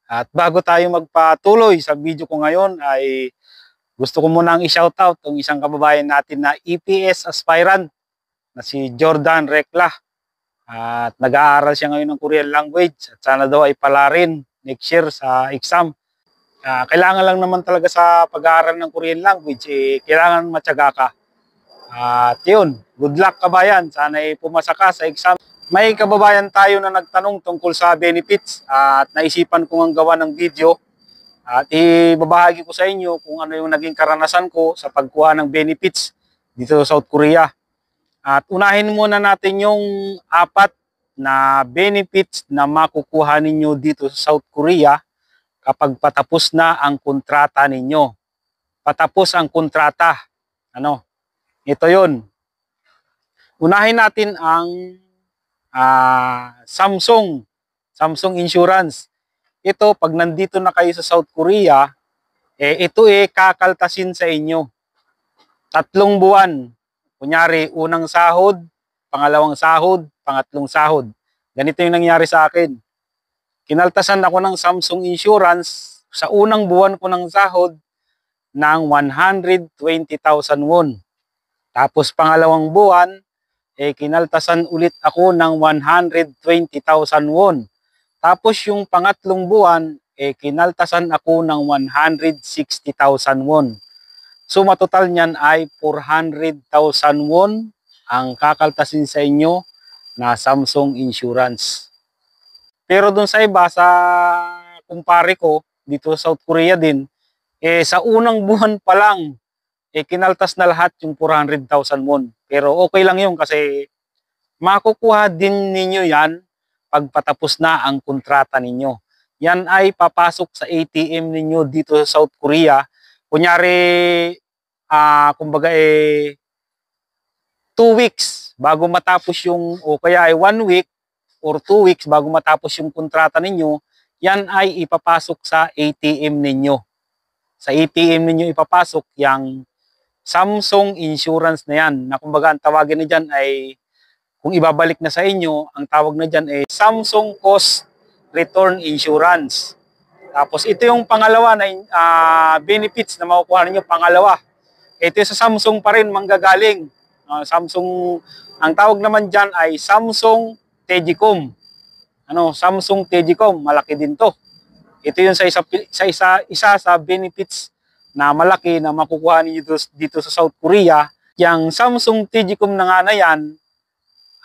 At bago tayo magpatuloy sa video ko ngayon ay gusto ko munang i-shoutout ang isang kababayan natin na EPS aspirant na si Jordan Recla. At nag-aaral siya ngayon ng Korean language at sana daw ay pala rin next year sa exam. Kailangan lang naman talaga sa pag-aaral ng Korean language, kailangan matyaga ka. At yun, good luck kabayan, sana ay pumasa ka sa exam. May kababayan tayo na nagtanong tungkol sa benefits at naisipan kong ang gawa ng video at ibabahagi ko sa inyo kung ano yung naging karanasan ko sa pagkuha ng benefits dito sa South Korea. At unahin muna natin yung 4 na benefits na makukuha ninyo dito sa South Korea kapag patapos na ang kontrata ninyo. Patapos ang kontrata. Ito yun. Unahin natin ang Samsung Insurance. Ito, pag nandito na kayo sa South Korea, ito kakaltasin sa inyo. 3 buwan. Kunyari, unang sahod, pangalawang sahod, pangatlong sahod. Ganito yung nangyari sa akin. Kinaltasan ako ng Samsung Insurance sa unang buwan ko ng sahod ng 120,000 won. Tapos pangalawang buwan, kinaltasan ulit ako ng 120,000 won. Tapos yung pangatlong buwan, kinaltasan ako ng 160,000 won. So matotal niyan ay 400,000 won ang kakaltasin sa inyo na Samsung Insurance. Pero dun sa iba, sa kumpare ko, dito sa South Korea din, sa unang buwan pa lang, kinaltas na lahat yung 400,000 won. Pero okay lang yun kasi makukuha din ninyo yan pag patapos na ang kontrata ninyo. Yan ay papasok sa ATM ninyo dito sa South Korea. Kunyari, kumbaga 2 weeks bago matapos yung, o kaya 1 week or 2 weeks bago matapos yung kontrata ninyo, yan ay ipapasok sa ATM ninyo. Sa ATM ninyo ipapasok yung Samsung Insurance na yan, na kumbaga ang tawagin na dyan ay, kung ibabalik na sa inyo, ang tawag na dyan ay Samsung Cost Return Insurance. Tapos ito yung pangalawa na benefits na makukuha ninyo, pangalawa. Ito sa Samsung pa rin manggagaling. Samsung, ang tawag naman dyan ay Samsung Tegicom. Samsung Tegicom, malaki din to. Ito yung sa isa sa benefits na malaki na makukuha ninyo dito sa South Korea. Yang Samsung Tegicom na nga na yan,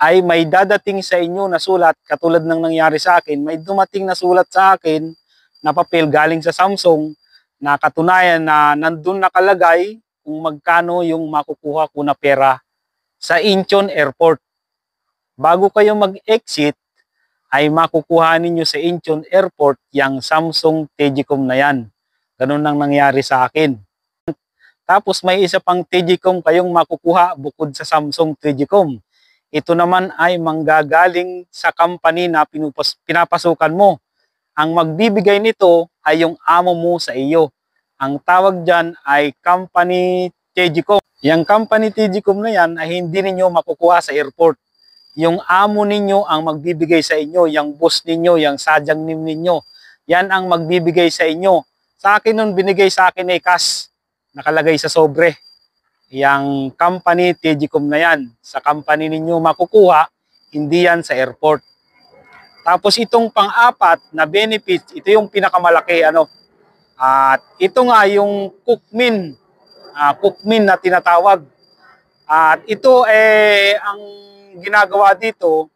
ay may dadating sa inyo na sulat, katulad ng nangyari sa akin, may dumating na sulat sa akin na papel galing sa Samsung na katunayan na nandun nakalagay kung magkano yung makukuha ko na pera sa Incheon Airport. Bago kayo mag-exit, ay makukuha ninyo sa Incheon Airport yung Samsung Tegicom na yan. Ganun ang nangyari sa akin. Tapos may isa pang Tegicom kayong makukuha bukod sa Samsung Tegicom. Ito naman ay manggagaling sa company na pinapasukan mo. Ang magbibigay nito ay yung amo mo sa iyo. Ang tawag dyan ay Company Tegicom. Yung Company Tegicom na yan ay hindi ninyo makukuha sa airport. Yung amo ninyo ang magbibigay sa inyo, yung boss ninyo, yung sadyang nim ninyo. Yan ang magbibigay sa inyo. Sa akin nun, binigay sa akin ay cash. Nakalagay sa sobre. Yang Company Tegicom na yan. Sa company ninyo makukuha, hindi yan sa airport. Tapos itong pang-4 na benefit, ito yung pinakamalaki. At ito nga yung cookmin. Cookmin na tinatawag. At ito ang ginagawa dito,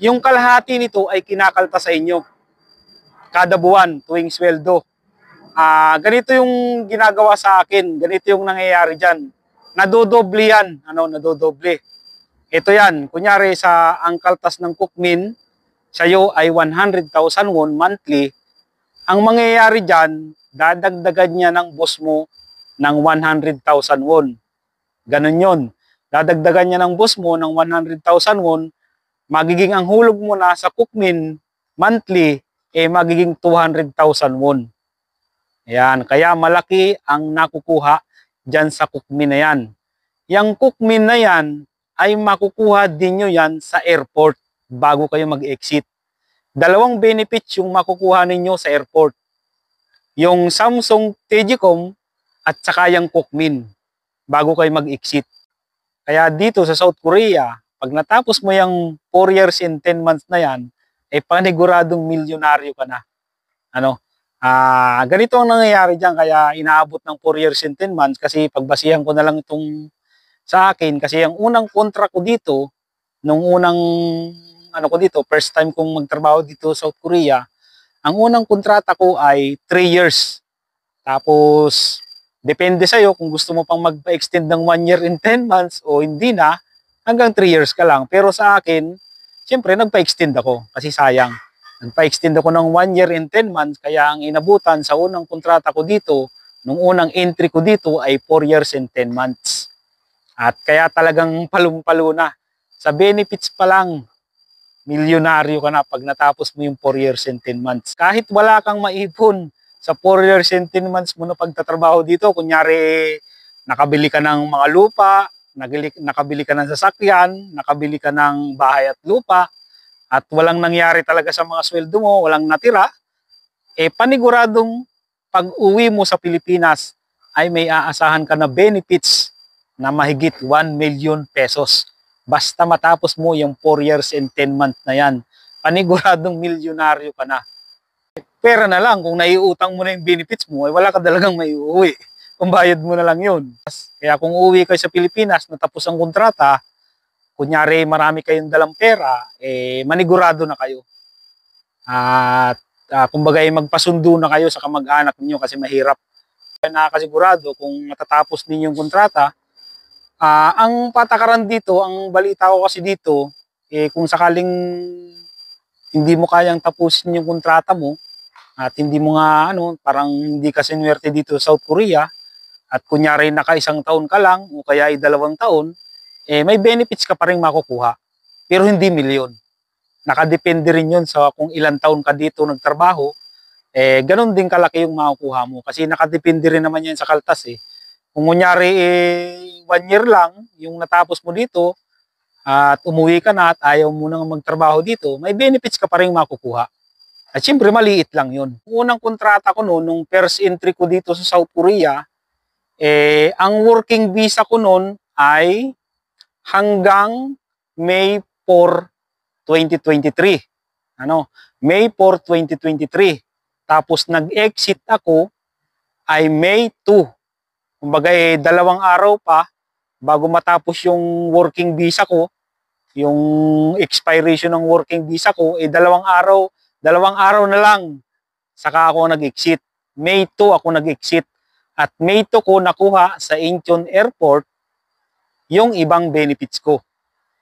yung kalahati nito ay kinakalta sa inyo. Kada buwan, tuwing sweldo. Ganito yung ginagawa sa akin. Ganito yung nangyayari dyan. Nadodoble yan. Nadodoble. Ito yan. Kunyari ang kaltas ng cookmin, sa'yo ay 100,000 won monthly. Ang mangyayari dyan, dadagdagan niya ng boss mo ng 100,000 won. Ganun yun. Dadagdagan niya ng boss mo ng 100,000 won, magiging ang hulog mo na sa cookmin monthly, magiging 200,000 won. Ayan, kaya malaki ang nakukuha dyan sa cookmin na yan. Yang cookmin na yan, ay makukuha din nyo yan sa airport bago kayo mag-exit. Dalawang benefits yung makukuha ninyo sa airport. Yung Samsung Tgcom at saka yung Cookmin bago kayo mag-exit. Kaya dito sa South Korea, pag natapos mo yung 4 years and 10 months na yan, eh paniguradong milyonaryo ka na. Ano? Ganito ang nangyayari diyan, kaya inaabot ng 4 years and 10 months kasi pagbasihan ko na lang itong sa akin kasi ang unang kontra ko dito nung unang first time kong magtrabaho dito sa South Korea, ang unang kontrata ko ay 3 years. Tapos depende sa iyo kung gusto mo pang magpa-extend ng 1 year and 10 months o hindi na, hanggang 3 years ka lang. Pero sa akin, siyempre nagpa-extend ako kasi sayang. Nagpa-extend ako ng 1 year and 10 months, kaya ang inabutan sa unang kontrata ko dito, nung unang entry ko dito ay 4 years and 10 months. At kaya talagang palong-palo na. Sa benefits pa lang, milyonaryo ka na pag natapos mo yung 4 years and 10 months. Kahit wala kang maipon sa 4 years and 10 months mo na pagtatrabaho dito, kunyari nakabili ka ng mga lupa, nakabili ka ng sasakyan, nakabili ka ng bahay at lupa, at walang nangyari talaga sa mga sweldo mo, walang natira, eh paniguradong pag uwi mo sa Pilipinas ay may aasahan ka na benefits na mahigit 1 million pesos. Basta matapos mo yung 4 years and 10 months na yan, paniguradong milyonaryo ka na. Pera na lang, kung naiutang mo na yung benefits mo, ay wala ka talagang maiuwi. Kung bayad mo na lang yun. Kaya kung uwi kayo sa Pilipinas, natapos ang kontrata, kunyari marami kayong dalang pera, eh manigurado na kayo. At kumbaga magpasundo na kayo sa kamag-anak niyo kasi mahirap. Nakakasigurado kung matatapos ninyong kontrata, ang patakaran dito, ang balita ko kasi dito, eh kung sakaling hindi mo kayang tapusin yung kontrata mo at hindi mo nga parang hindi ka sinuwerte dito sa South Korea at kunyari naka-1 taon ka lang o kaya ay 2 taon, eh may benefits ka pa rin makukuha, pero hindi milyon. Nakadepende rin yun sa kung ilang taon ka dito nagtrabaho, eh ganun din kalaki yung makukuha mo kasi nakadepende rin naman yan sa kaltas eh. Kung kunyari 1 year lang yung natapos mo dito at umuwi ka na at ayaw mo nang magtrabaho dito, may benefits ka pa rin makukuha. At syempre maliit lang yun. Unang kontrata ko noon, nung first entry ko dito sa South Korea, eh ang working visa ko noon ay hanggang May 4, 2023. May 4, 2023. Tapos nag-exit ako ay May 2. Kumbaga 2 araw pa bago matapos yung working visa ko, yung expiration ng working visa ko, 2 araw na lang saka ako nag-exit. May 2 ako nag-exit at May 2 ko nakuha sa Incheon Airport yung ibang benefits ko.